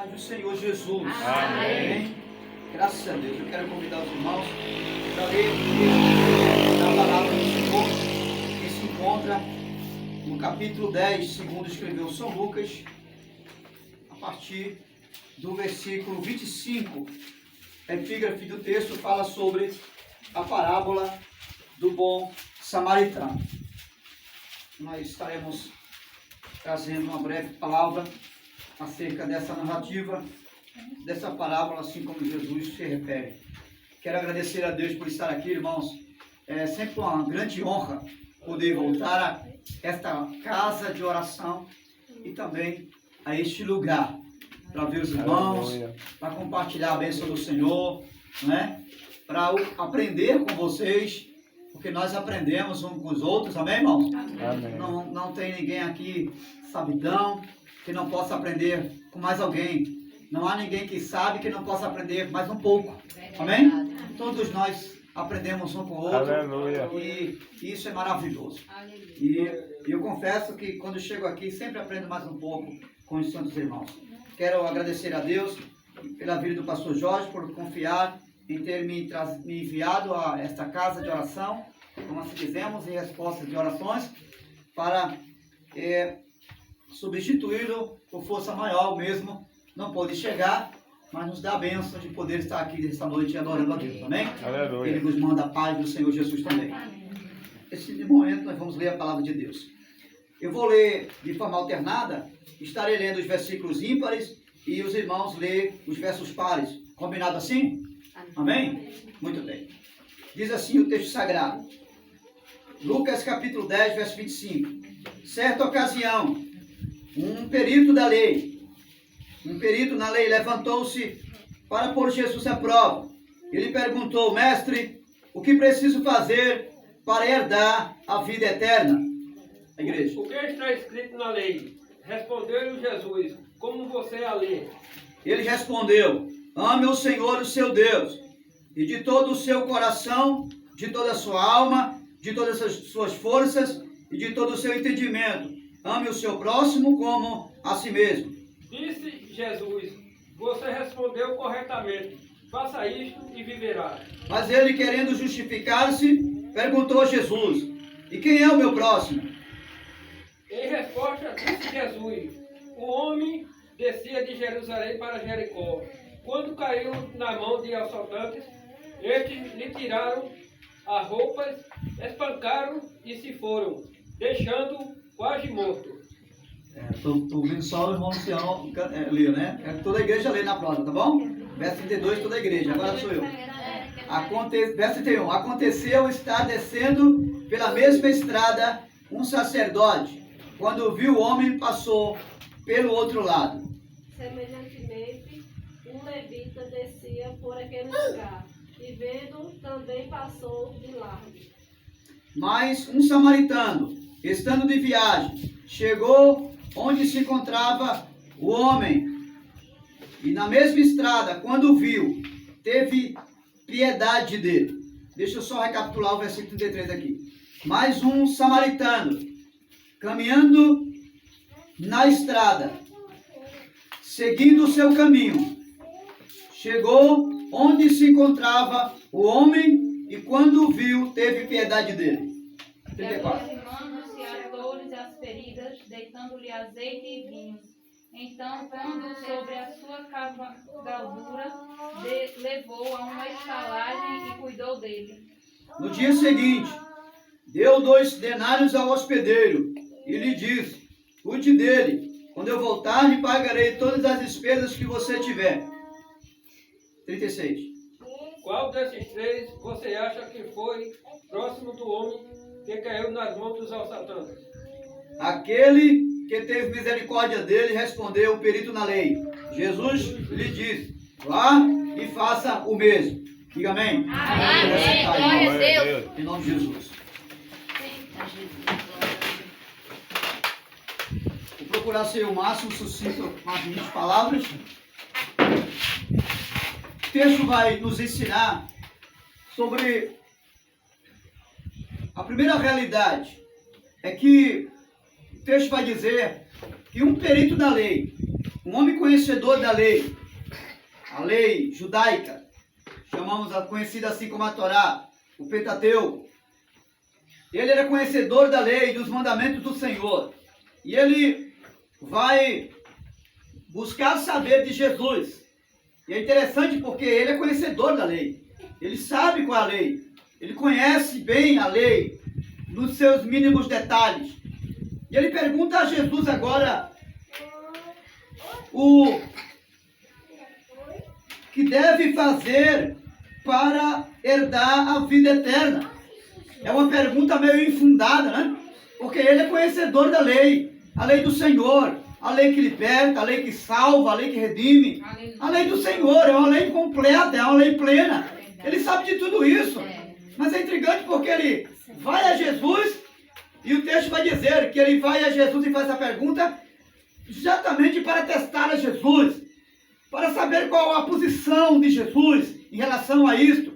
paz do Senhor Jesus. Amém. Graças a Deus. Eu quero convidar os irmãos para ler a palavra do Senhor, que se encontra no capítulo 10, segundo escreveu São Lucas, a partir do versículo 25. A epígrafe do texto fala sobre a parábola do bom samaritano. Nós estaremos trazendo uma breve palavra acerca dessa narrativa, dessa parábola, assim como Jesus se refere. Quero agradecer a Deus por estar aqui, irmãos. É sempre uma grande honra poder voltar a esta casa de oração e também a este lugar, para ver os irmãos, para compartilhar a bênção do Senhor, né? Para aprender com vocês, porque nós aprendemos uns com os outros, amém, irmãos? Amém. Não tem ninguém aqui sabidão que não possa aprender com mais alguém. Não há ninguém que sabe que não possa aprender mais um pouco, amém? Todos nós aprendemos um com o outro. Aleluia. E isso é maravilhoso. E eu confesso que quando chego aqui sempre aprendo mais um pouco com os santos irmãos. Quero agradecer a Deus pela vida do pastor Jorge, por confiar em ter me enviado a esta casa de oração, como assim dizemos, em resposta de orações, para substituí-lo por força maior mesmo. Não pôde chegar, mas nos dá a bênção de poder estar aqui esta noite adorando a Deus, amém? Aleluia. Ele nos manda a paz do Senhor Jesus também. Nesse momento nós vamos ler a palavra de Deus. Eu vou ler de forma alternada, estarei lendo os versículos ímpares e os irmãos ler os versos pares. Combinado assim? Amém? Muito bem. Diz assim o texto sagrado. Lucas capítulo 10, verso 25. Certa ocasião, um perito na lei levantou-se para pôr Jesus à prova. Ele perguntou: Mestre, o que preciso fazer para herdar a vida eterna? A igreja. O que está escrito na lei? Respondeu-lhe Jesus: como você a lê? Ele respondeu: ame o Senhor, o seu Deus, e de todo o seu coração, de toda a sua alma, de todas as suas forças e de todo o seu entendimento. Ame o seu próximo como a si mesmo. Disse Jesus: você respondeu corretamente. Faça isto e viverá. Mas ele, querendo justificar-se, perguntou a Jesus: e quem é o meu próximo? Em resposta, disse Jesus: um homem descia de Jerusalém para Jericó. Quando caiu na mão de assaltantes, estes lhe tiraram as roupas, espancaram e se foram, deixando-o quase morto. Estou ouvindo só o irmão Luciano ler, né? Toda a igreja lê na prova, tá bom? Verso 32, toda a igreja. Agora sou eu. Verso 31. Aconteceu estar descendo pela mesma estrada um sacerdote. Quando viu o homem, passou pelo outro lado. Semelhantemente, um levita descia por aquele lugar, e vendo, também passou de largo. Mas um samaritano, estando de viagem, chegou onde se encontrava o homem, e na mesma estrada, quando o viu, teve piedade dele. Deixa eu só recapitular o versículo 33 aqui. Mais um samaritano, caminhando na estrada, seguindo o seu caminho, chegou onde se encontrava o homem, e quando o viu, teve piedade dele. E 34. aproximando-se as dores e as feridas, deitando-lhe azeite e vinho. Então, pondo sobre a sua cavalgadura, levou a uma estalagem e cuidou dele. No dia seguinte, deu 2 denários ao hospedeiro e lhe disse: cuide dele, quando eu voltar lhe pagarei todas as despesas que você tiver. 36. Qual desses três você acha que foi próximo do homem que caiu nas mãos dos assaltantes? Aquele que teve misericórdia dele, respondeu o perito na lei. Jesus lhe disse: vá e faça o mesmo. Diga amém. Amém. Glória a Deus. Em nome de Jesus. Vou procurar ser o máximo sucinto com as minhas palavras. O texto vai nos ensinar sobre a primeira realidade. É que o texto vai dizer que um perito da lei um homem conhecedor da lei, a lei judaica, chamamos a conhecida assim como a Torá, o Pentateuco. Ele era conhecedor da lei, dos mandamentos do Senhor. E ele vai buscar saber de Jesus. E é interessante porque ele é conhecedor da lei. Ele sabe qual é a lei. Ele conhece bem a lei, nos seus mínimos detalhes. E ele pergunta a Jesus agora o que deve fazer para herdar a vida eterna. É uma pergunta meio infundada, né? Porque ele é conhecedor da lei, a lei do Senhor, a lei que liberta, a lei que salva, a lei que redime. A lei do Senhor é uma lei completa, é uma lei plena. Ele sabe de tudo isso. Mas é intrigante porque ele vai a Jesus e o texto vai dizer que ele vai a Jesus e faz essa pergunta exatamente para testar a Jesus, para saber qual a posição de Jesus em relação a isto.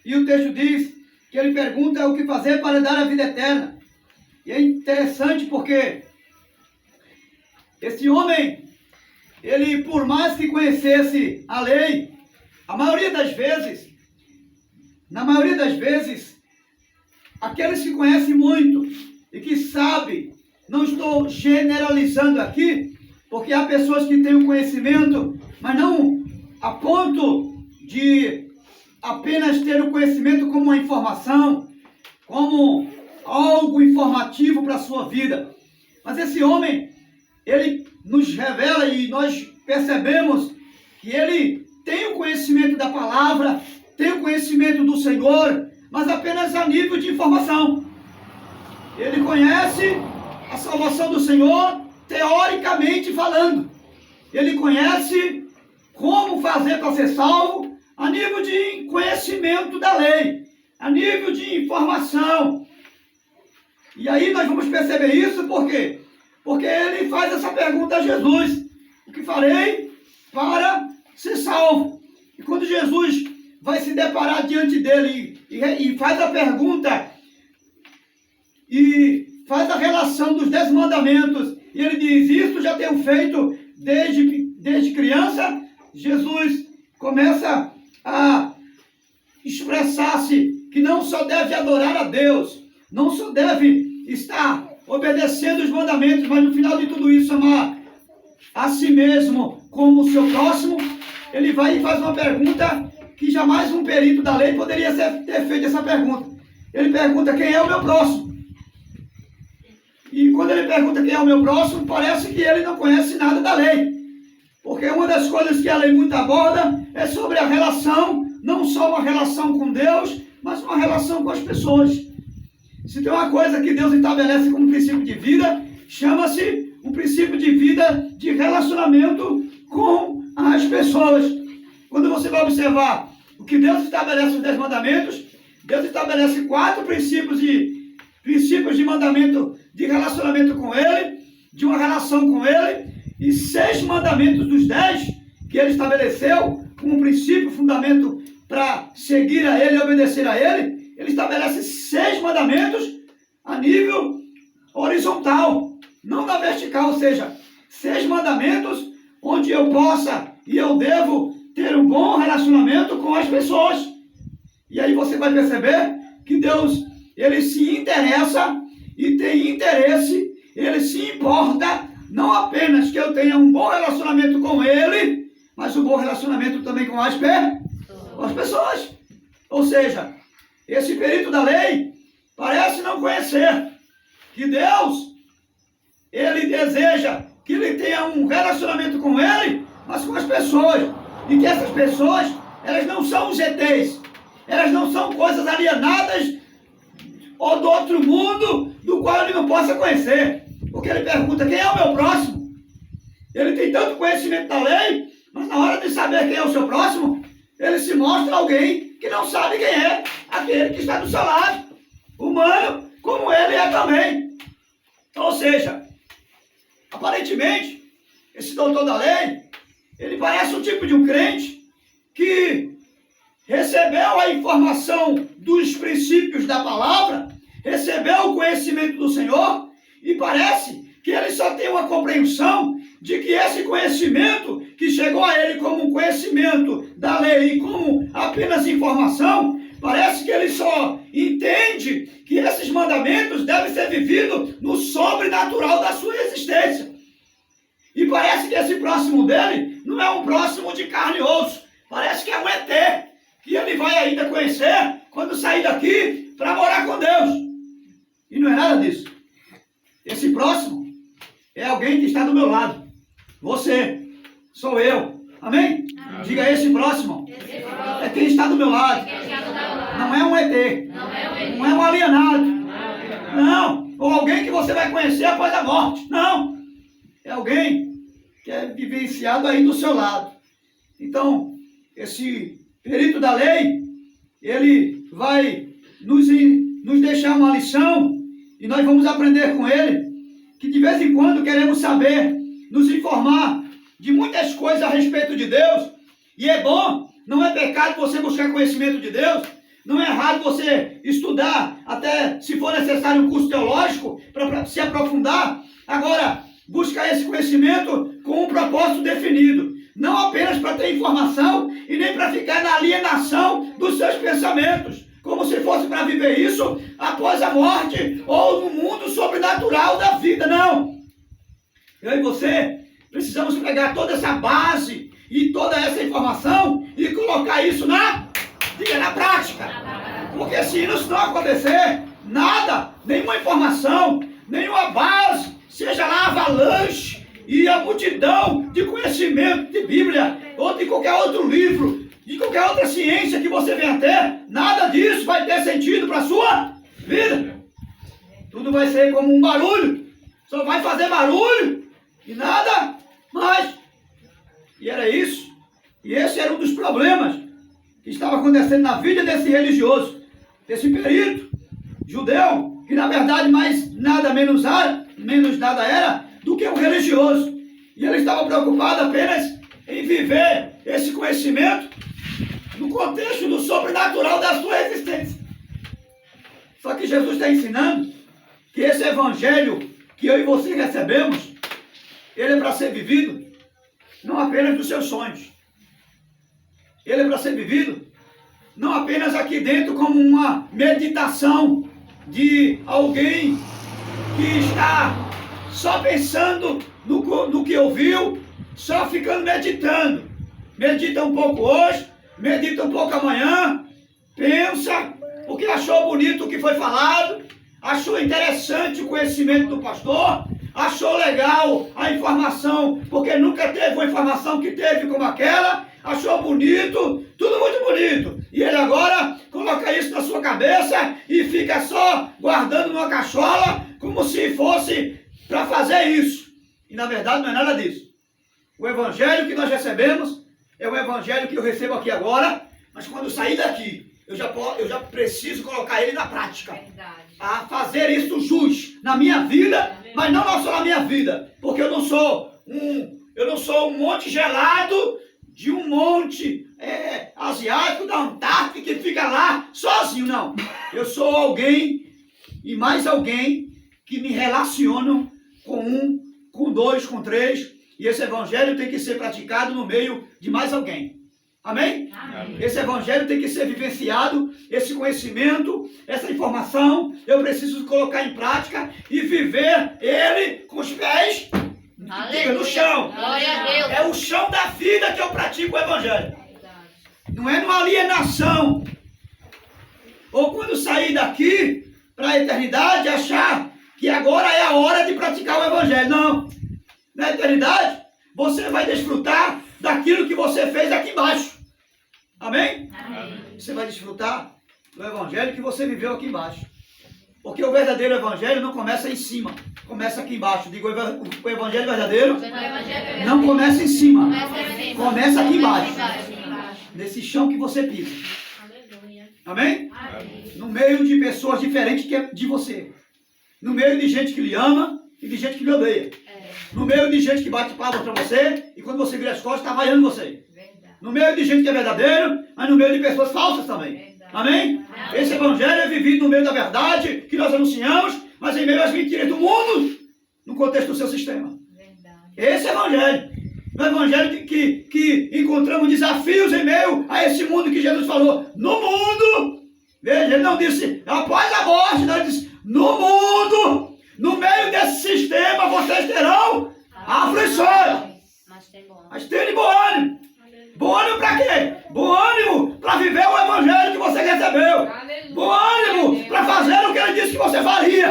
E o texto diz que ele pergunta o que fazer para dar a vida eterna. E é interessante porque esse homem, ele por mais que conhecesse a lei, na maioria das vezes, aqueles que conhecem muito e que sabem, não estou generalizando aqui, porque há pessoas que têm o conhecimento, mas não a ponto de apenas ter o conhecimento como uma informação, como algo informativo para a sua vida. Mas esse homem, ele nos revela e nós percebemos que ele tem o conhecimento da palavra, tem o conhecimento do Senhor, mas apenas a nível de informação. Ele conhece a salvação do Senhor, teoricamente falando. Ele conhece como fazer para ser salvo, a nível de conhecimento da lei, a nível de informação. E aí nós vamos perceber isso por quê? Porque ele faz essa pergunta a Jesus: o que farei para ser salvo? E quando Jesus vai se deparar diante dele e faz a pergunta e faz a relação dos 10 mandamentos, e ele diz: isso já tenho feito desde criança. Jesus começa a expressar-se que não só deve adorar a Deus, não só deve estar obedecendo os mandamentos, mas no final de tudo isso amar a si mesmo como o seu próximo. Ele vai e faz uma pergunta que jamais um perito da lei poderia ter feito essa pergunta. Ele pergunta: quem é o meu próximo? E quando ele pergunta quem é o meu próximo, parece que ele não conhece nada da lei. Porque uma das coisas que a lei muito aborda é sobre a relação, não só uma relação com Deus, mas uma relação com as pessoas. Se tem uma coisa que Deus estabelece como princípio de vida, chama-se um princípio de vida de relacionamento com as pessoas. Quando você vai observar o que Deus estabelece nos 10 mandamentos, Deus estabelece 4 princípios de mandamento de relacionamento com Ele, de uma relação com Ele, e 6 mandamentos dos 10 que Ele estabeleceu como princípio, fundamento para seguir a Ele e obedecer a Ele. Ele estabelece 6 mandamentos a nível horizontal, não na vertical, ou seja, 6 mandamentos onde eu possa e eu devo ter um bom relacionamento com as pessoas. E aí você vai perceber que Deus, Ele se interessa e tem interesse, Ele se importa, não apenas que eu tenha um bom relacionamento com Ele, mas um bom relacionamento também com as pessoas. Ou seja, esse perito da lei parece não conhecer que Deus, Ele deseja que ele tenha um relacionamento com Ele, mas com as pessoas. E que essas pessoas, elas não são os ETs, elas não são coisas alienadas ou do outro mundo do qual ele não possa conhecer. Porque ele pergunta: quem é o meu próximo? Ele tem tanto conhecimento da lei, mas na hora de saber quem é o seu próximo, ele se mostra alguém que não sabe quem é aquele que está do seu lado, humano, como ele é também. Ou seja, aparentemente, esse doutor da lei, ele parece um tipo de um crente que recebeu a informação dos princípios da palavra, recebeu o conhecimento do Senhor, e parece que ele só tem uma compreensão de que esse conhecimento que chegou a ele como um conhecimento da lei e como apenas informação, parece que ele só entende que esses mandamentos devem ser vividos no sobrenatural da sua existência. E parece que esse próximo dele não é um próximo de carne e osso, parece que é um ET, que ele vai ainda conhecer quando sair daqui para morar com Deus. E não é nada disso. Esse próximo é alguém que está do meu lado. Você, sou eu. Amém? Amém. Diga esse próximo. É quem está do meu lado. Não é um ET. Não é um alienado. Não. Ou alguém que você vai conhecer após a morte. Não. É alguém que é vivenciado aí do seu lado. Então, esse perito da lei, ele vai nos deixar uma lição e nós vamos aprender com ele que de vez em quando queremos saber, nos informar de muitas coisas a respeito de Deus. E é bom, não é pecado você buscar conhecimento de Deus, não é errado você estudar, até se for necessário um curso teológico para se aprofundar. Agora, busca esse conhecimento com um propósito definido, não apenas para ter informação e nem para ficar na alienação dos seus pensamentos, como se fosse para viver isso após a morte ou no mundo sobrenatural da vida. Não! Eu e você precisamos pegar toda essa base e toda essa informação e colocar isso na prática. Porque se isso não acontecer, nada, nenhuma informação, nenhuma base, seja lá avalanche e a multidão de conhecimento de Bíblia ou de qualquer outro livro, de qualquer outra ciência que você venha ter, nada disso vai ter sentido para a sua vida. Tudo vai ser como um barulho, só vai fazer barulho e nada mais. E era isso. E esse era um dos problemas que estava acontecendo na vida desse religioso, desse perito judeu, que na verdade mais nada menos nada era do que um religioso. E ele estava preocupado apenas em viver esse conhecimento no contexto do sobrenatural da sua existência. Só que Jesus está ensinando que esse evangelho que eu e você recebemos, ele é para ser vivido não apenas dos seus sonhos. Ele é para ser vivido não apenas aqui dentro como uma meditação de alguém que está só pensando no que ouviu, só ficando meditando. Medita um pouco hoje, medita um pouco amanhã, pensa, porque achou bonito o que foi falado, achou interessante o conhecimento do pastor, achou legal a informação, porque nunca teve uma informação que teve como aquela, achou bonito, tudo muito bonito. E ele agora coloca isso na sua cabeça e fica só guardando numa cachola, como se fosse para fazer isso. E na verdade não é nada disso. O evangelho que nós recebemos é o evangelho que eu recebo aqui agora, mas quando sair daqui, eu já preciso colocar ele na prática. A fazer isso jus na minha vida, mas não só na minha vida, porque eu não sou um monte gelado de um monte asiático da Antártica que fica lá sozinho, não. Eu sou alguém e mais alguém que me relacionam com um, com dois, com três, e esse evangelho tem que ser praticado no meio de mais alguém. Amém? Amém? Esse evangelho tem que ser vivenciado, esse conhecimento, essa informação, eu preciso colocar em prática e viver ele com os pés no chão. É o chão da vida que eu pratico o evangelho. Não é numa alienação. Ou quando sair daqui para a eternidade, achar que agora é a hora de praticar o evangelho. Não. Na eternidade, você vai desfrutar daquilo que você fez aqui embaixo. Amém? Amém. Você vai desfrutar do evangelho que você viveu aqui embaixo. Porque o verdadeiro evangelho não começa em cima, começa aqui embaixo. Digo, o evangelho verdadeiro não começa em cima, começa aqui embaixo. Nesse chão que você pisa. Amém? Amém? No meio de pessoas diferentes de você. No meio de gente que lhe ama e de gente que lhe odeia. No meio de gente que bate palmas para você e quando você vira as costas está vaiando você. No meio de gente que é verdadeiro, mas no meio de pessoas falsas também. Amém? Esse evangelho é vivido no meio da verdade que nós anunciamos, mas em meio às mentiras do mundo. no contexto do seu sistema. Verdade. Esse é o evangelho. No evangelho que encontramos desafios em meio a esse mundo que Jesus falou. No mundo, veja, ele não disse após a morte, não, ele disse no mundo, no meio desse sistema vocês terão aflições. Mas tenha bom ânimo. Bom ânimo para quê? Bom ânimo para viver o evangelho que você recebeu. Aleluia. Bom ânimo para fazer o que ele disse que você faria.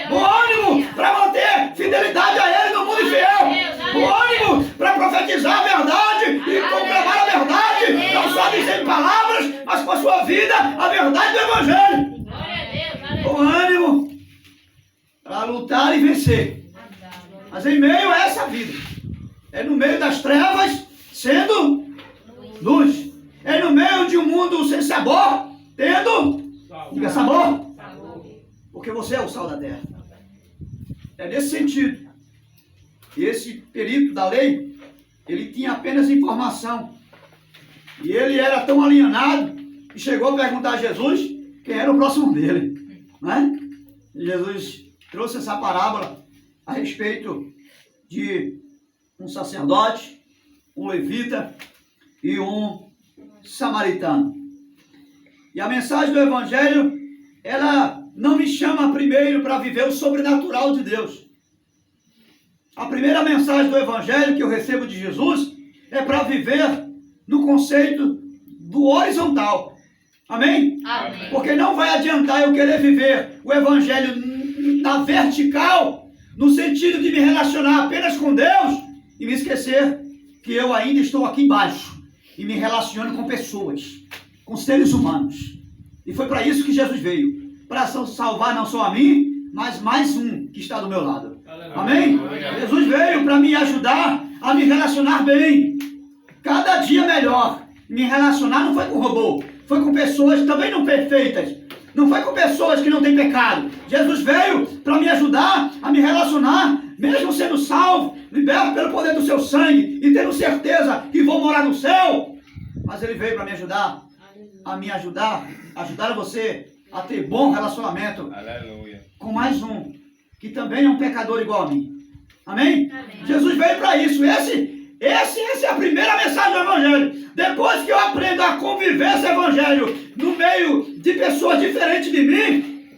Bom ânimo para manter fidelidade a ele no mundo infiel. Bom ânimo para profetizar a verdade e proclamar a verdade, não só dizendo palavras, mas com a sua vida, a verdade do evangelho. Bom ânimo para lutar e vencer. Mas em meio a essa vida, é no meio das trevas, sendo luz. É no meio de um mundo sem sabor, tendo, diga sabor, porque você é o sal da terra. É nesse sentido. E esse perito da lei, ele tinha apenas informação. E ele era tão alienado que chegou a perguntar a Jesus quem era o próximo dele. Né? E Jesus trouxe essa parábola a respeito de um sacerdote, um levita e um samaritano. E a mensagem do Evangelho, ela não me chama primeiro para viver o sobrenatural de Deus. A primeira mensagem do Evangelho que eu recebo de Jesus é para viver no conceito do horizontal. Amém? Amém. Porque não vai adiantar eu querer viver o Evangelho na vertical, no sentido de me relacionar apenas com Deus e me esquecer que eu ainda estou aqui embaixo e me relaciono com pessoas, com seres humanos. E foi para isso que Jesus veio, para salvar não só a mim, mas mais um que está do meu lado. Amém? Jesus veio para me ajudar a me relacionar bem, cada dia melhor. Me relacionar não foi com robô, foi com pessoas também não perfeitas, não foi com pessoas que não têm pecado. Jesus veio para me ajudar a me relacionar, mesmo sendo salvo, liberto pelo poder do seu sangue e tendo certeza que vou morar no céu. Mas ele veio para me ajudar, ajudar você a ter bom relacionamento. Aleluia. Com mais um, que também é um pecador igual a mim. Amém? Jesus veio para isso. Essa é a primeira mensagem do Evangelho. Depois que eu aprendo a conviver esse Evangelho no meio de pessoas diferentes de mim,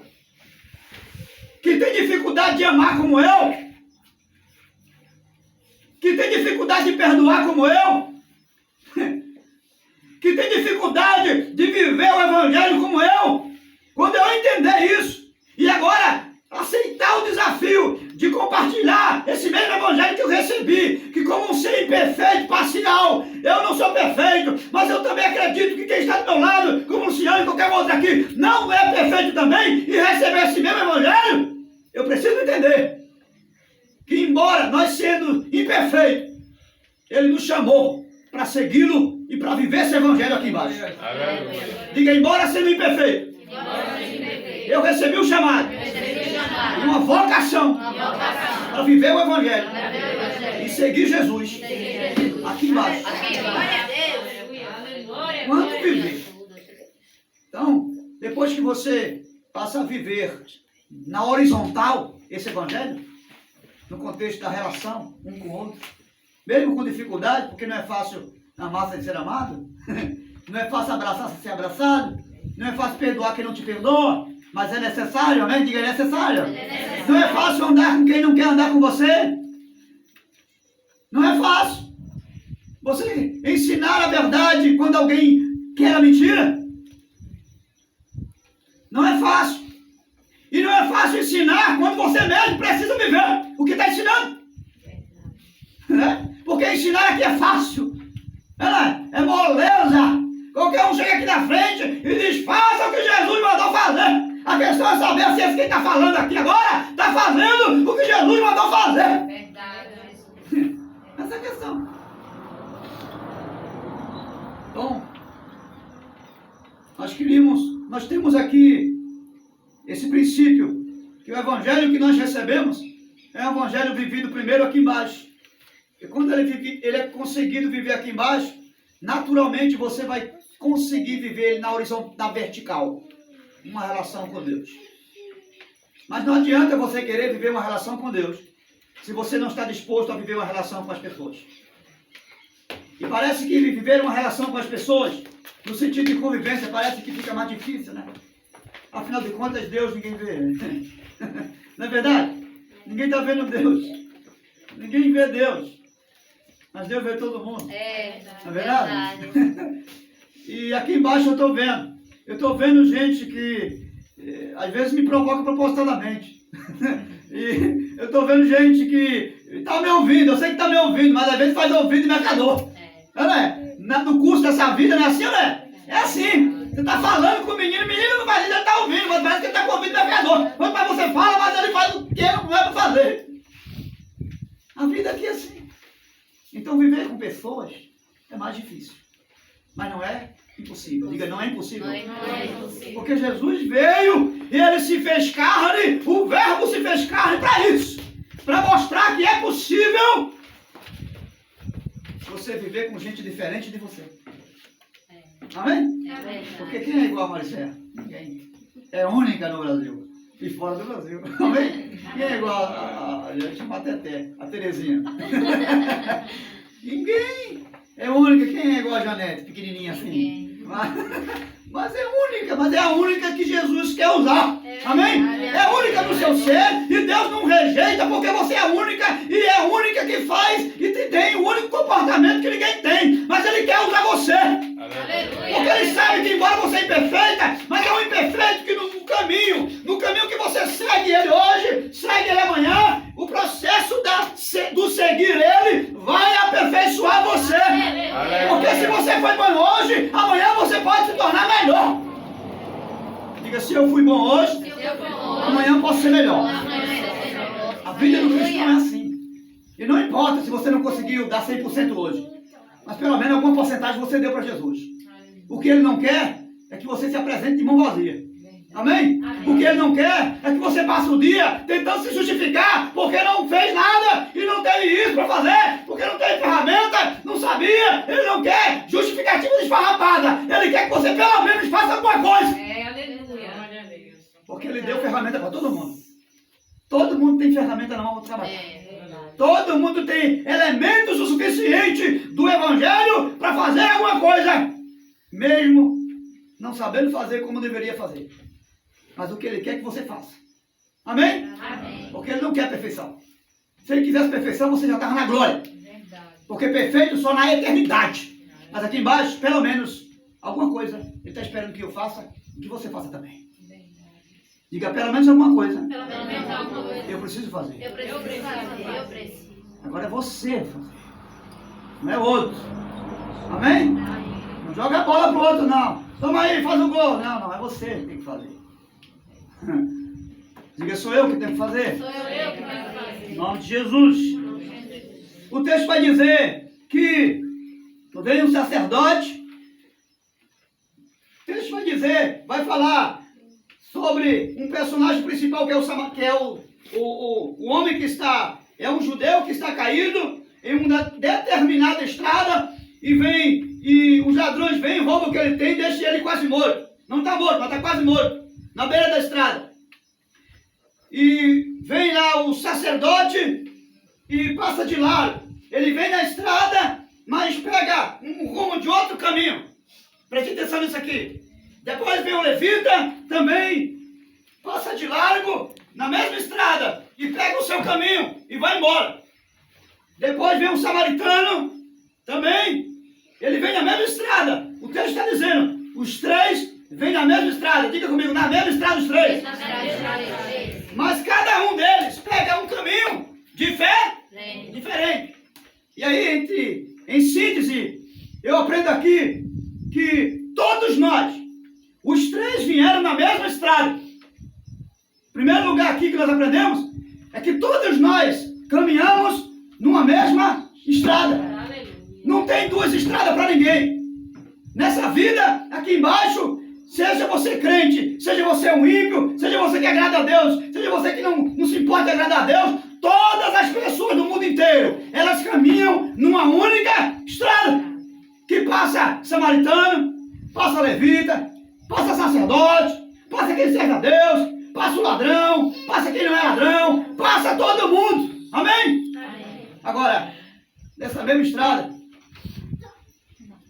que tem dificuldade de amar como eu, que tem dificuldade de perdoar como eu, que tem dificuldade de viver o Evangelho como eu, quando eu entender isso, e agora aceitar o desafio de compartilhar esse mesmo Evangelho que eu recebi, que como um ser imperfeito, parcial, eu não sou perfeito, mas eu também acredito que quem está do meu lado, como o Luciano e qualquer outro aqui, não é perfeito também, e receber esse mesmo Evangelho, eu preciso entender que embora nós sendo imperfeitos, Ele nos chamou para segui-lo e para viver esse Evangelho aqui embaixo. Aleluia. Diga, embora sendo imperfeito, eu recebi o chamado e uma vocação para viver o Evangelho e seguir Jesus aqui embaixo. Quanto viver? Então, depois que você passa a viver na horizontal esse Evangelho, no contexto da relação um com o outro, mesmo com dificuldade, porque não é fácil amar sem ser amado, não é fácil abraçar sem ser abraçado, não é fácil perdoar quem não te perdoa, mas é necessário, amém? Diga, é necessário. Não é fácil andar com quem não quer andar com você. Não é fácil. Você ensinar a verdade quando alguém quer a mentira. Não é fácil. E não é fácil ensinar quando você mesmo precisa viver o que está ensinando. Né? Porque ensinar aqui é fácil. É moleza. Qualquer um chega aqui na frente e diz, faça o que Jesus mandou fazer. A questão é saber se esse que está falando aqui agora está fazendo o que Jesus mandou fazer. Verdade. Essa é a questão. Então, nós temos aqui esse princípio, que o Evangelho que nós recebemos é um Evangelho vivido primeiro aqui embaixo. E quando ele é conseguido viver aqui embaixo, naturalmente você vai conseguir viver ele na vertical. Uma relação com Deus. Mas não adianta você querer viver uma relação com Deus se você não está disposto a viver uma relação com as pessoas. E parece que viver uma relação com as pessoas, no sentido de convivência, parece que fica mais difícil, né? Afinal de contas, Deus ninguém vê. Não é verdade? Ninguém está vendo Deus. Ninguém vê Deus. Mas Deus vê todo mundo. Não é verdade? E aqui embaixo eu estou vendo. Eu estou vendo gente que às vezes me provoca propositadamente. E eu estou vendo gente que está me ouvindo. Eu sei que está me ouvindo, mas às vezes faz ouvido e mercador. Não é? No curso dessa vida não é assim, não é? É assim. Você está falando com o menino não faz isso, ele está ouvindo, mas parece que ele está com ouvido e mercador. Mas você fala, mas ele faz o que não é para fazer. A vida aqui é assim. Então viver com pessoas é mais difícil. Mas não é impossível. Diga, não é impossível. Não é impossível. Porque Jesus veio e ele se fez carne, o verbo se fez carne para isso. Para mostrar que é possível você viver com gente diferente de você. Amém? Porque quem é igual a Maricé? Ninguém. É única no Brasil. E fora do Brasil. Amém? Quem é igual a gente chama a Teté, a Terezinha? Ninguém. É única. Quem é igual a Janete, pequenininha assim? Mas é única, mas é a única que Jesus quer usar. Amém? É única no seu ser e Deus não rejeita porque você é única e é a única que faz e tem o único comportamento que ninguém tem. Mas Ele quer usar você. Porque Ele sabe que embora você é imperfeita, mas é um imperfeito que no caminho que você segue Ele hoje, segue Ele amanhã, o processo do seguir Ele vai aperfeiçoar você. Porque se você foi bom hoje, amanhã você pode se tornar melhor. Diga, se eu fui bom hoje, amanhã eu posso ser melhor. A vida do cristão é assim. E não importa se você não conseguiu dar 100% hoje, mas pelo menos alguma porcentagem você deu para Jesus. O que Ele não quer é que você se apresente de mão vazia. Amém? O que Ele não quer é que você passe o dia tentando se justificar porque não fez nada e não teve isso para fazer, porque não teve ferramenta, não sabia. Ele não quer justificativa esfarrapada. Ele quer que você pelo menos faça alguma coisa. Aleluia. Porque Ele deu ferramenta para todo mundo. Todo mundo tem ferramenta na mão para trabalhar. Todo mundo tem elementos o suficiente do Evangelho para fazer alguma coisa, mesmo não sabendo fazer como deveria fazer. Mas o que Ele quer que você faça. Amém? Amém. Porque Ele não quer perfeição. Se Ele quisesse perfeição, você já estava na glória. Porque perfeito só na eternidade. Mas aqui embaixo, pelo menos, alguma coisa Ele está esperando que eu faça e que você faça também. Diga, pelo menos alguma coisa. Pelo menos alguma coisa. Eu preciso fazer. Eu preciso. Agora é você fazer. Não é outro. Amém? Não joga a bola pro outro, não. Toma aí, faz o gol. Não, é você que tem que fazer. Diga, sou eu que tenho que fazer? Sou eu que tenho que fazer. Em nome de Jesus. O texto vai dizer que veio um sacerdote. O texto vai dizer, vai falar sobre um personagem principal que é o homem que está, é um judeu que está caído em uma determinada estrada e os ladrões vêm, roubam o que ele tem e deixam ele quase morto. Não está morto, mas está quase morto, na beira da estrada. E vem lá o sacerdote e passa de lado. Ele vem na estrada, mas pega um rumo de outro caminho. Preste atenção nisso aqui. Depois vem o levita, também passa de largo na mesma estrada e pega o seu caminho e vai embora. Depois vem um samaritano, também, ele vem na mesma estrada. O texto está dizendo, os três vêm na mesma estrada. Diga comigo, na mesma estrada os três. Mas cada um deles pega um caminho diferente. E aí, em síntese, eu aprendo aqui que todos nós, os três vieram na mesma estrada. O primeiro lugar aqui que nós aprendemos é que todos nós caminhamos numa mesma estrada. Não tem duas estradas para ninguém. Nessa vida, aqui embaixo, seja você crente, seja você um ímpio, seja você que agrada a Deus, seja você que não se importa em agradar a Deus, todas as pessoas do mundo inteiro, elas caminham numa única estrada. Que passa samaritano, passa levita, passa sacerdote, passa quem serve a Deus, passa o ladrão, passa quem não é ladrão, passa todo mundo. Amém? Agora, nessa mesma estrada,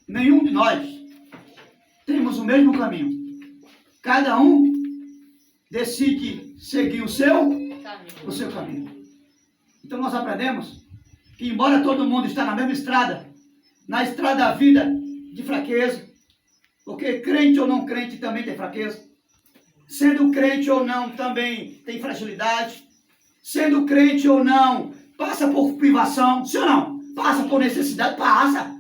nenhum de nós temos o mesmo caminho. Cada um decide seguir o seu caminho. Então nós aprendemos que, embora todo mundo está na mesma estrada, na estrada da vida de fraqueza, porque crente ou não crente também tem fraqueza, sendo crente ou não também tem fragilidade, sendo crente ou não passa por privação, sim ou não? Passa por necessidade, passa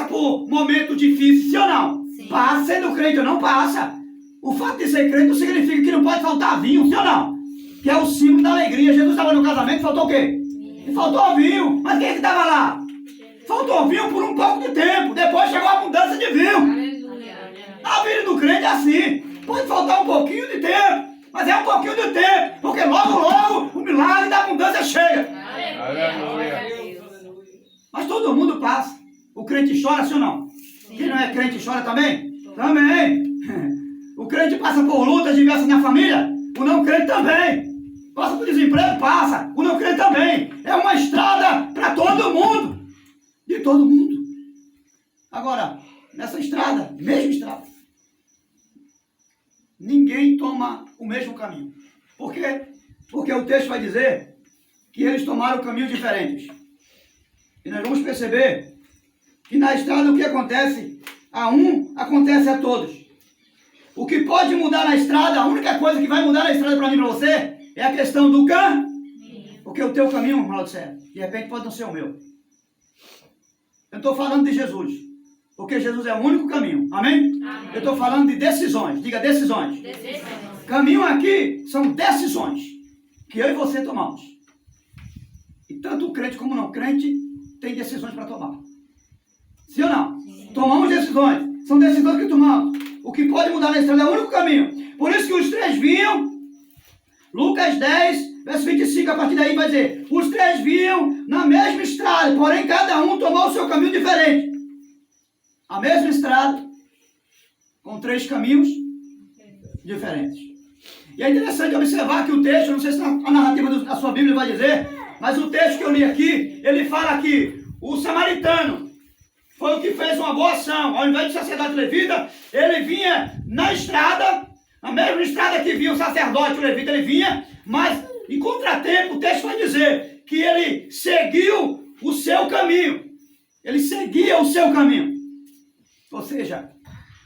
por momento difícil, sim ou não? Sim. Passa, sendo crente ou não passa. O fato de ser crente não significa que não pode faltar vinho, sim ou não? Que é o símbolo da alegria. Jesus estava no casamento, faltou o quê? Faltou vinho. Mas quem é que estava lá? Faltou vinho por um pouco de tempo. Depois chegou a abundância de vinho. Aleluia. A vida do crente é assim. Pode faltar um pouquinho de tempo, mas é um pouquinho de tempo. Porque logo o milagre da abundância chega. Aleluia. Mas todo mundo passa. O crente chora, sim ou não? Quem não é crente chora também? Também. O crente passa por lutas diversas na família. O não crente também. Passa por desemprego? Passa. O não crente também. É uma estrada para todo mundo. De todo mundo. Agora, nessa estrada, mesma estrada, ninguém toma o mesmo caminho. Por quê? Porque o texto vai dizer que eles tomaram caminhos diferentes. E nós vamos perceber que na estrada o que acontece a um, acontece a todos. O que pode mudar na estrada, a única coisa que vai mudar na estrada para mim e para você, é a questão do caminho. Porque o teu caminho, Malaudicea, de repente pode não ser o meu. Eu estou falando de Jesus. Porque Jesus é o único caminho. Amém? Amém. Eu estou falando de decisões. Diga decisões. Caminho aqui são decisões que eu e você tomamos. E tanto o crente como o não crente tem decisões para tomar. Sim ou não? Sim. Tomamos decisões. São decisões que tomamos. O que pode mudar na estrada é o único caminho. Por isso que os três vinham. Lucas 10, verso 25, a partir daí vai dizer: os três vinham na mesma estrada, porém cada um tomou o seu caminho diferente. A mesma estrada, com três caminhos diferentes. E é interessante observar que o texto, não sei se a narrativa da sua Bíblia vai dizer, mas o texto que eu li aqui, ele fala que o samaritano foi o que fez uma boa ação. Ao invés de sacerdote levita, ele vinha na estrada, a mesma estrada que vinha o sacerdote, o levita, ele vinha, mas em contratempo, o texto vai dizer que ele seguiu o seu caminho. Ele seguia o seu caminho. Ou seja,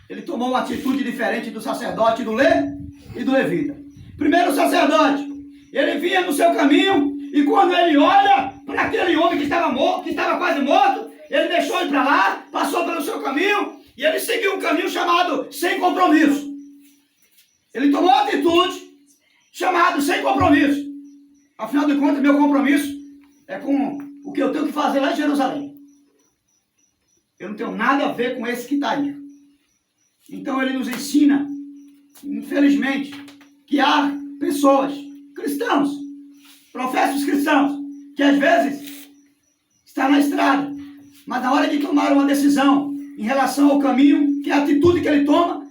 ele tomou uma atitude diferente do sacerdote e do levita. Primeiro o sacerdote, ele vinha no seu caminho, e quando ele olha para aquele homem que estava morto, que estava quase morto, ele deixou ele para lá, passou pelo seu caminho, e ele seguiu um caminho chamado sem compromisso. Ele tomou uma atitude chamada sem compromisso. Afinal de contas, meu compromisso é com o que eu tenho que fazer lá em Jerusalém. Eu não tenho nada a ver com esse que está aí. Então ele nos ensina, infelizmente, que há pessoas, cristãos, professos cristãos, que às vezes está na estrada, mas na hora de tomar uma decisão em relação ao caminho, que é a atitude que ele toma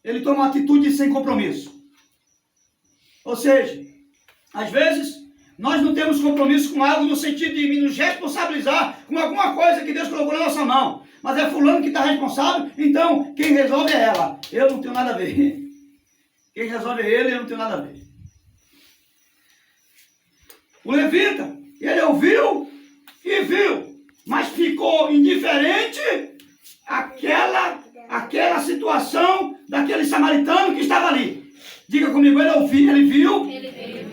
uma atitude sem compromisso. Ou seja, às vezes nós não temos compromisso com algo no sentido de nos responsabilizar com alguma coisa que Deus colocou na nossa mão. Mas é fulano que está responsável, então quem resolve é ela. Eu não tenho nada a ver. Quem resolve é ele, eu não tenho nada a ver. O levita, ele ouviu e viu, mas ficou indiferente àquela situação daquele samaritano que estava ali. Diga comigo, ele viu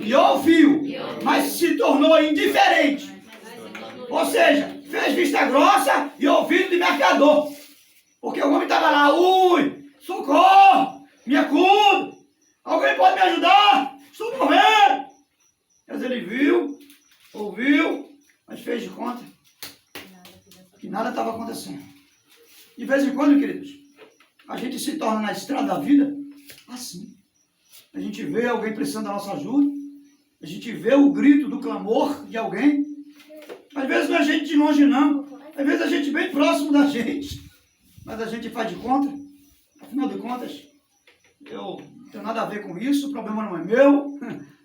e ouviu, mas se tornou indiferente. Ou seja, fez vista grossa e ouvido de mercador. Porque o homem estava lá, socorro, me acudo, alguém pode me ajudar, estou morrendo. Mas ele viu, ouviu, mas fez de conta que nada estava acontecendo. De vez em quando, queridos, a gente se torna na estrada da vida assim. A gente vê alguém precisando da nossa ajuda, a gente vê o grito do clamor de alguém. Às vezes não é gente de longe não, às vezes a gente bem próximo da gente, mas a gente faz de conta, afinal de contas, eu não tenho nada a ver com isso, o problema não é meu,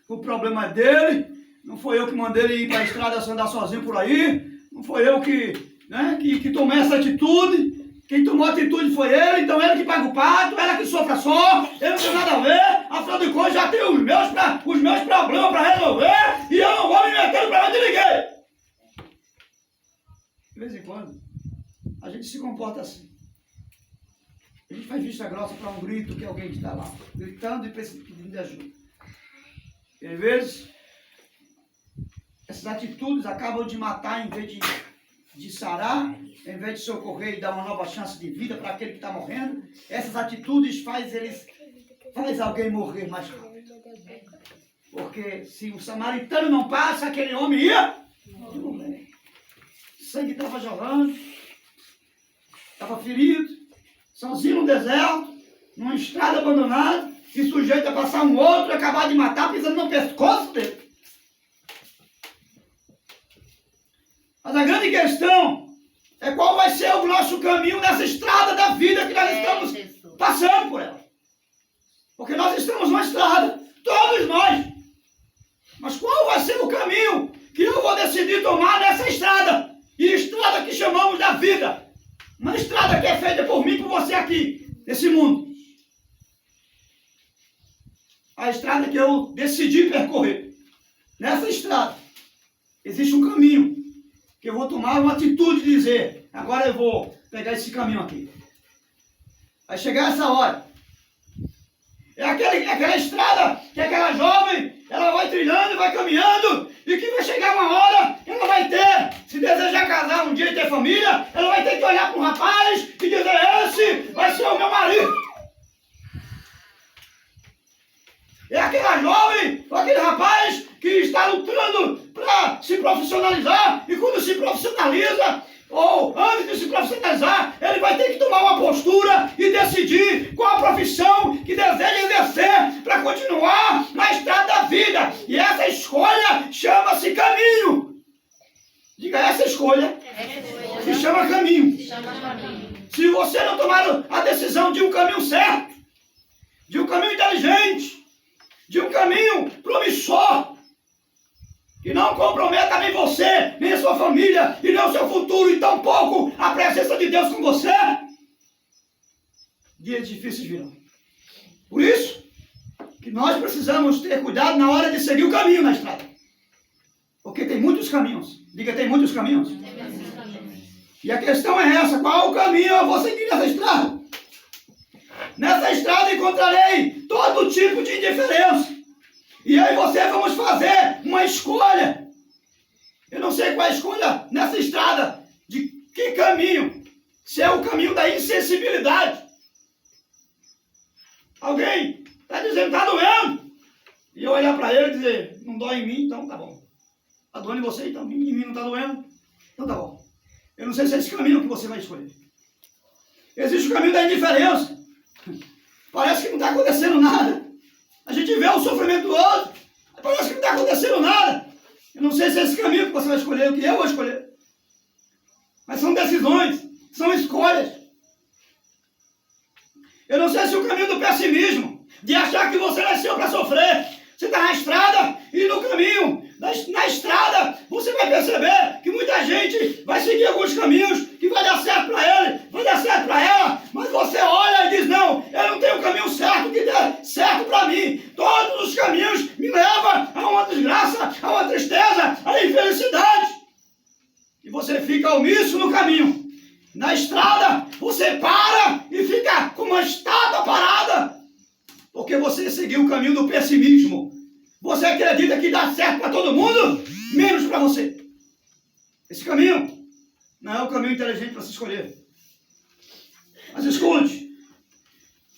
o problema é dele, Não foi eu que mandei ele ir para a estrada andar sozinho por aí. Não foi eu que tomei essa atitude. Quem tomou a atitude foi ele, então ele que paga o pato, ela que sofra só, ele não tem nada a ver, afinal de contas já tenho os meus problemas para resolver e eu não vou me meter no problema de ninguém. De vez em quando, a gente se comporta assim. A gente faz vista grossa para um grito que alguém está lá, gritando e pedindo de ajuda. E às vezes, essas atitudes acabam de matar em vez de sarar, em vez de socorrer e dar uma nova chance de vida para aquele que está morrendo. Essas atitudes faz alguém morrer mais rápido. Porque se o samaritano não passa, aquele homem ia morrer. O sangue estava jorrando, estava ferido, sozinho no deserto, numa estrada abandonada, e sujeito a passar um outro e acabar de matar, pisando no pescoço dele. Mas a grande questão é qual vai ser o nosso caminho nessa estrada da vida que nós estamos passando por ela. Porque nós estamos numa estrada, todos nós. Mas qual vai ser o caminho que eu vou decidir tomar nessa estrada? E estrada que chamamos da vida. Uma estrada que é feita por mim e por você aqui, nesse mundo. A estrada que eu decidi percorrer. Nessa estrada existe um caminho que eu vou tomar uma atitude de dizer, agora eu vou pegar esse caminho aqui. Vai chegar essa hora. É aquela estrada que aquela jovem, ela vai trilhando e vai caminhando, e que vai chegar uma hora que ela vai ter, se desejar casar um dia e ter família, ela vai ter que olhar para um rapaz e dizer, esse vai ser o meu marido. É aquela jovem, ou aquele rapaz que está lutando para se profissionalizar, e quando se profissionaliza, ou antes de se profissionalizar, ele vai ter que tomar uma postura e decidir qual a profissão que deseja exercer para continuar na estrada da vida. E essa escolha chama-se caminho. Diga, essa escolha se chama caminho. Se você não tomar a decisão de um caminho certo, de um caminho inteligente, de um caminho promissor, que não comprometa nem você, nem a sua família, e nem o seu futuro, e tampouco a presença de Deus com você, dias difíceis virão. Por isso, que nós precisamos ter cuidado na hora de seguir o caminho na estrada. Porque tem muitos caminhos. Diga, tem muitos caminhos. E a questão é essa, qual o caminho eu vou seguir nessa estrada? Nessa estrada encontrarei todo tipo de indiferença. E eu e você vamos fazer uma escolha. Eu não sei qual é a escolha nessa estrada. De que caminho? Se é o caminho da insensibilidade. Alguém está dizendo, está doendo. E eu olhar para ele e dizer, não dói em mim, então tá bom. Está doendo em você, então em mim não está doendo. Então tá bom. Eu não sei se é esse caminho que você vai escolher. Existe o caminho da indiferença. Parece que não está acontecendo nada. A gente vê o sofrimento do outro, parece que não está acontecendo nada. Eu não sei se é esse caminho que você vai escolher, o que eu vou escolher. Mas são decisões, são escolhas. Eu não sei se o caminho do pessimismo, de achar que você nasceu para sofrer. Você está na estrada e no caminho, na estrada, você vai perceber que muita gente vai seguir alguns caminhos que vai dar certo para ele, vai dar certo para ela, mas você olha e diz, não, eu não tenho o caminho certo que dê certo para mim. Todos os caminhos me levam a uma desgraça, a uma tristeza, a infelicidade. E você fica omisso no caminho. Na estrada, você para e fica com uma estátua parada, porque você seguiu o caminho do pessimismo. Você acredita que dá certo para todo mundo, menos para você. Esse caminho não é o caminho inteligente para se escolher. Mas escute,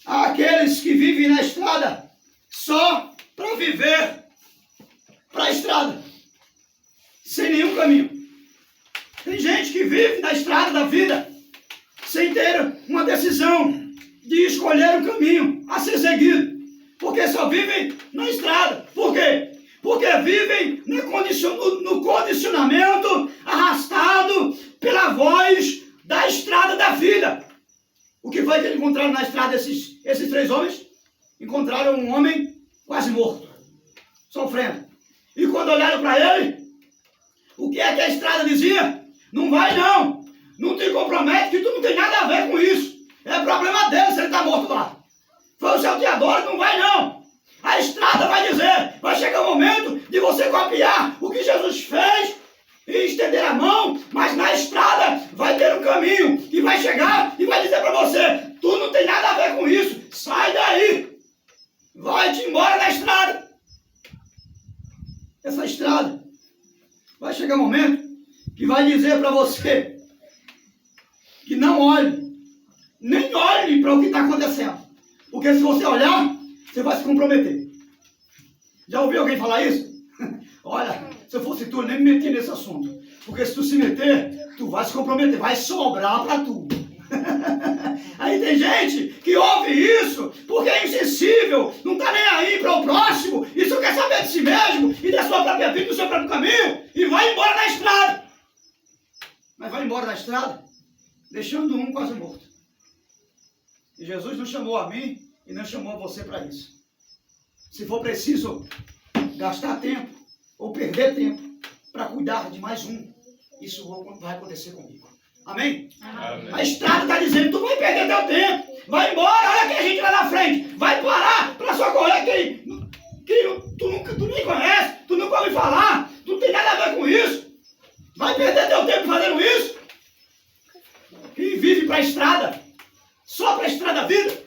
há aqueles que vivem na estrada só para viver para a estrada, sem nenhum caminho. Tem gente que vive na estrada da vida sem ter uma decisão de escolher um caminho a ser seguido. Porque só vivem na estrada. Por quê? Porque vivem no condicionamento arrastado pela voz da estrada da vida. O que foi que eles encontraram na estrada esses três homens? Encontraram um homem quase morto, sofrendo. E quando olharam para ele, o que é que a estrada dizia? Não vai não. Não te compromete que tu não tem nada a ver com isso. É problema dele se ele está morto lá. Foi o seu teador, não vai não. A estrada vai dizer, vai chegar o momento de você copiar o que Jesus fez e estender a mão, mas na estrada vai ter um caminho que vai chegar e vai dizer para você, tu não tem nada a ver com isso, sai daí. Vai-te embora na estrada. Essa estrada vai chegar um momento que vai dizer para você que não olhe, nem olhe para o que está acontecendo. Porque se você olhar, você vai se comprometer. Já ouviu alguém falar isso? Olha, se eu fosse tu, eu nem me metia nesse assunto. Porque se tu se meter, tu vai se comprometer, vai sobrar para tu. Aí tem gente que ouve isso porque é insensível, não está nem aí para o próximo, e só quer saber de si mesmo e da sua própria vida, do seu próprio caminho, e vai embora na estrada. Mas vai embora na estrada, deixando um quase morto. E Jesus não chamou a mim e não chamou a você para isso. Se for preciso gastar tempo ou perder tempo para cuidar de mais um, isso vai acontecer comigo. Amém? Amém. A estrada está dizendo, tu vai perder teu tempo, vai embora, olha que a gente lá na frente, vai parar para socorrer quem tu nem conhece, tu nunca ouviu falar, tu não tem nada a ver com isso, vai perder teu tempo fazendo isso. Quem vive para a estrada, só para a estrada da vida,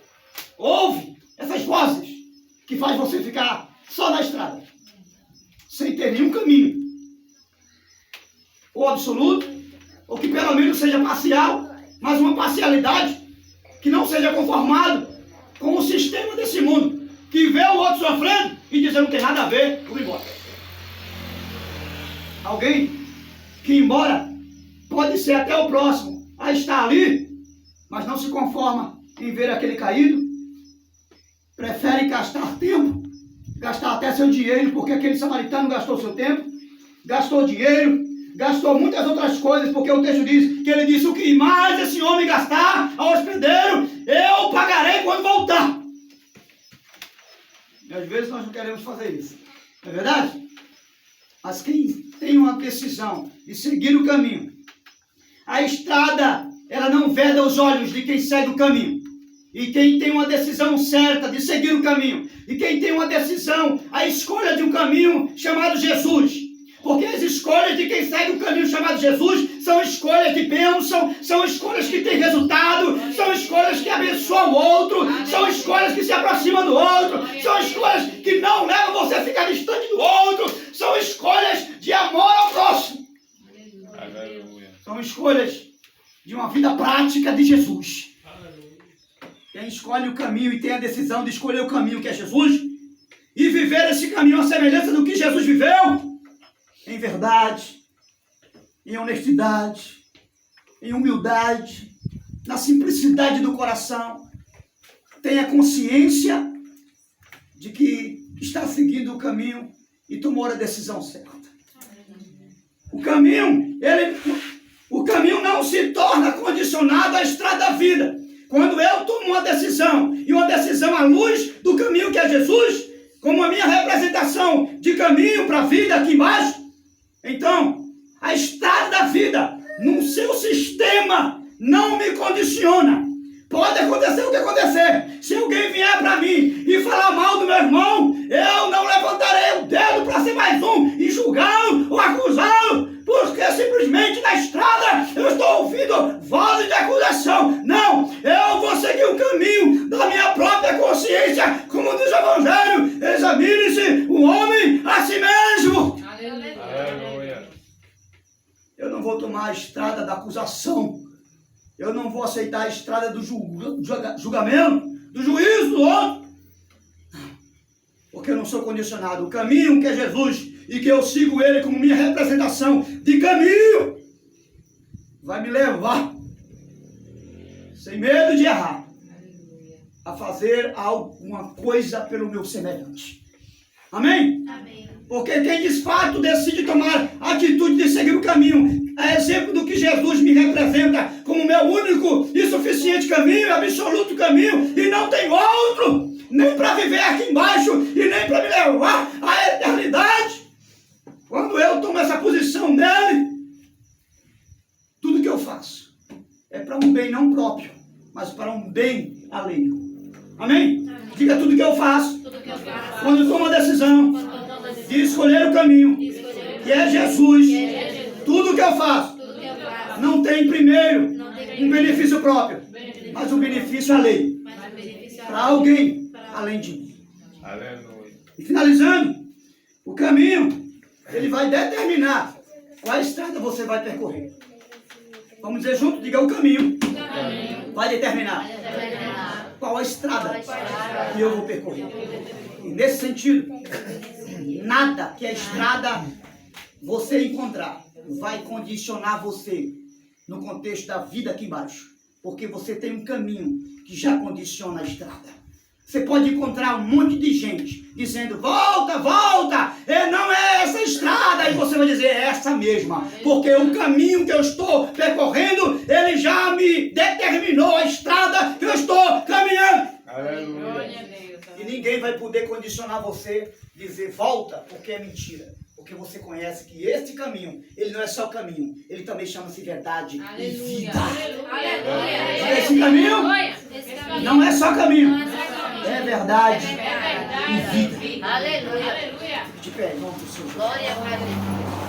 ouve essas vozes que faz você ficar só na estrada, sem ter nenhum caminho, ou absoluto, ou que pelo menos seja parcial, mas uma parcialidade que não seja conformado com o sistema desse mundo, que vê o outro sofrendo e diz, não tem nada a ver, vou embora. Alguém que embora pode ser até o próximo a estar ali, mas não se conforma em ver aquele caído, prefere gastar tempo, gastar até seu dinheiro, porque aquele samaritano gastou seu tempo, gastou dinheiro, gastou muitas outras coisas, porque o texto diz que ele disse, o que mais esse homem gastar ao hospedeiro, eu pagarei quando voltar. E às vezes nós não queremos fazer isso, não é verdade? Mas quem tem uma decisão de seguir o caminho, a estrada, ela não veda os olhos de quem segue o caminho. E quem tem uma decisão certa de seguir o caminho, e quem tem uma decisão, a escolha de um caminho chamado Jesus. Porque as escolhas de quem segue o caminho chamado Jesus são escolhas de bênção, são escolhas que têm resultado, são escolhas que abençoam o outro, são escolhas que se aproximam do outro, são escolhas que não levam você a ficar distante do outro, são escolhas de amor ao próximo. Aleluia. São escolhas de uma vida prática de Jesus. Quem escolhe o caminho e tem a decisão de escolher o caminho que é Jesus e viver esse caminho à semelhança do que Jesus viveu, em verdade, em honestidade, em humildade, na simplicidade do coração, tenha consciência de que está seguindo o caminho e tomou a decisão certa. O caminho não se torna condicionado à estrada da vida. Quando eu tomo uma decisão, e uma decisão à luz do caminho que é Jesus, como a minha representação de caminho para a vida aqui embaixo, então, a estrada da vida, no seu sistema, não me condiciona. Pode acontecer o que acontecer. Se alguém vier para mim e falar mal do meu irmão, eu não levantarei o dedo para ser mais um e julgá-lo ou acusá-lo, porque simplesmente na estrada eu estou ouvindo vozes de acusação. Não, eu vou seguir o caminho da minha própria consciência, como diz o Evangelho, examine-se o homem a si mesmo. Aleluia. Eu não vou tomar a estrada da acusação. Eu não vou aceitar a estrada do julgamento, do juízo do outro. Porque eu não sou condicionado. O caminho que é Jesus e que eu sigo ele como minha representação de caminho vai me levar, sem medo de errar, a fazer alguma coisa pelo meu semelhante. Amém? Amém. Porque quem de fato decide tomar a atitude de seguir o caminho, é exemplo do que Jesus me representa como meu único e suficiente caminho, absoluto caminho, e não tem outro, nem para viver aqui embaixo, e nem para me levar à eternidade. eu tomo essa posição nele, tudo que eu faço é para um bem não próprio, mas para um bem alheio. Amém? Diga tudo que eu faço. Quando eu tomo a decisão de escolher o caminho, que é Jesus, tudo que eu faço não tem primeiro um benefício próprio, mas um benefício alheio para alguém além de mim. Aleluia. E finalizando, o caminho, ele vai determinar qual estrada você vai percorrer. Vamos dizer junto, diga o caminho. Vai determinar qual a estrada que eu vou percorrer. E nesse sentido, nada que a estrada você encontrar vai condicionar você no contexto da vida aqui embaixo. Porque você tem um caminho que já condiciona a estrada. Você pode encontrar um monte de gente dizendo, volta, volta, não é essa estrada. E você vai dizer, é essa mesma. Porque o caminho que eu estou percorrendo, ele já me determinou a estrada que eu estou caminhando. Aleluia. E ninguém vai poder condicionar você, dizer, volta, porque é mentira. Porque você conhece que esse caminho, ele não é só caminho, ele também chama-se verdade e vida. Aleluia. Esse caminho não é só caminho, é verdade e vida. Aleluia. De pé, em nome do Senhor. Glória a Deus.